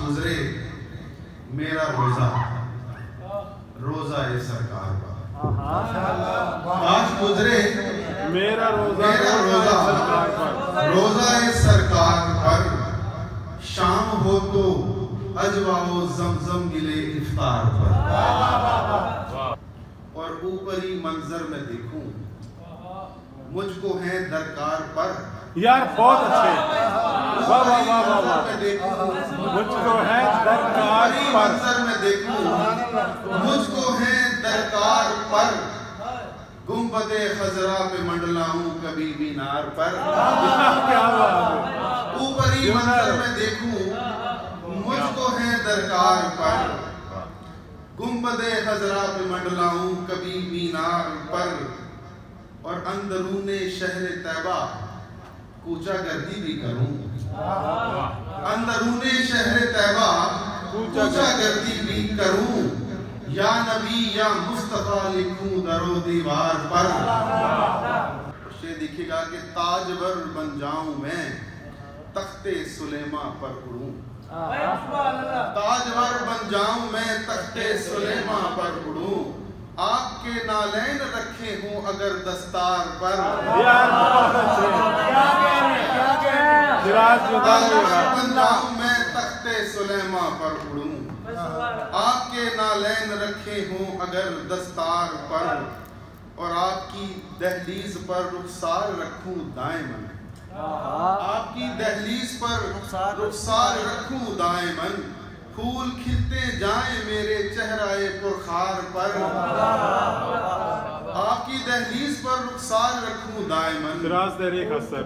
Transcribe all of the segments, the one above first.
गुजरे मेरा रोजा रोजा ए सरकार पर, काश गुजरे मेरा रोजा रोजा ए सरकार पर, शाम हो तो अजवाओ जमजम मिले इफ्तार पर, और ऊपरी मंजर में देखूं मुझको है दरकार पर। यार बहुत अच्छे, वाह वाह वाह वाह वाह। मुझको है दरकार पर, मंजर में देखूं मुझको है दरकार पर, गुंबदे खजरा पे मंडलाऊं कभी मीनार पर। क्या बात है। ऊपरी मंजर में देखूं मुझको है दरकार पर, गुंबदे खजरा पे मंडलाऊं कभी मीनार पर, और अंदरूने शहर तैबा कूचा गर्दी भी करूं, अंदरूने शहर तैबा कूचा गर्दी भी करूं, या नबी या मुस्तफा लिखूं दरो दीवार पर। ये दिखेगा कि ताजवर बन जाऊं मैं तख्ते सुलेमा पर उड़ूं, ताजवर बन जाऊं मैं तख्ते सुलेमा पर उड़ूं, आपके नालैन रखे हूं अगर दस्तार पर। बन जाऊं मैं तख्ते सुलेमा पर उड़ूं, आपके नालैन रखे हूं अगर दस्तार पर, और आपकी दहलीज पर रुखसार रखूं दाएमन, आपकी दहलीज पर रुखसार रखूं दाएमन, फूल खिलते जाएं मेरे चेहराए पुरखार पर, आपकी दहलीज पर रुखसार रखूं दाएमन,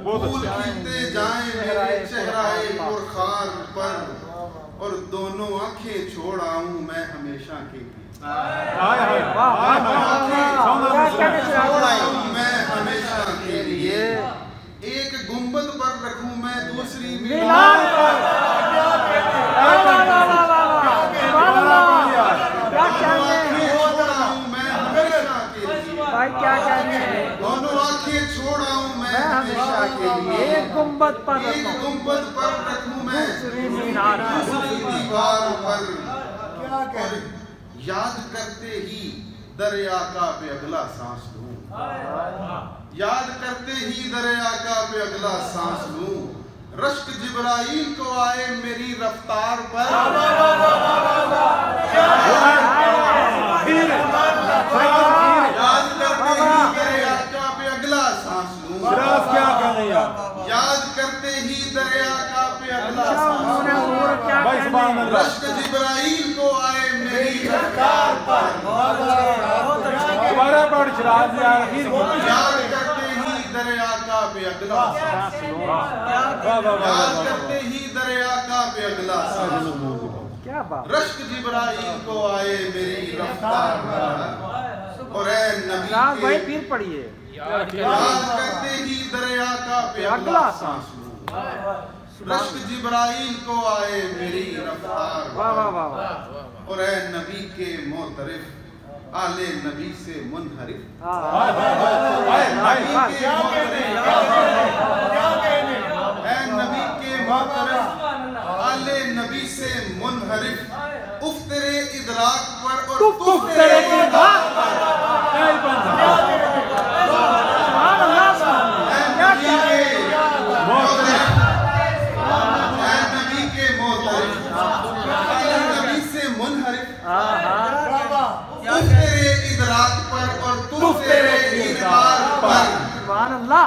फूल खिलते जाएं मेरे चेहराए पुरखार पर, और दोनों आंखें छोड़ आऊं मैं हमेशा के लिए, मैं हमेशा के लिए, एक गुंबद पर रखूं मैं दूसरी मीनार पर। दोनों आंखें छोड़ आऊं मैं हमेशा के लिए, एक गुंबद पर रखूं मैं दूसरी दीवार पर, और याद करते ही दरिया का पे अगला सांस लूं, याद करते ही दरिया का पे अगला सांस लूं, रश्क जिब्राइल को आए मेरी रफ्तार पर। याद करते ही दरिया का पे अगला सांस लूं, याद करते ही दरिया का पे अगला सांस लूं, रश्क जिब्राइल को आए मेरी रफ्तार पर। याद करते ही दरिया का पे अगला सांस लूं, याद करते ही दरिया का पे अगला सांस लूं, रश्क जिब्राइल को आए मेरी रफ्तार पर, और ऐ नबी के फिर पढ़िए, याद करते ही दरिया का पे अगला सांस लूं, रश्क जिब्राइल को आए मेरी रफ्तार पर, और ऐ नबी के मोहतरिफ आले नबी से मुनहरिफ, नबी के मोहतरिफ आले नबी से मुनहरिफ, उफ तेरे इदराक पर और तुफ तेरे इदराक पर, नबी के मोहतरिफ आले नबी से मुनहरिफ, उफ तेरे इदराक पर और तुफ तेरे इदराक पर। सुभान अल्लाह।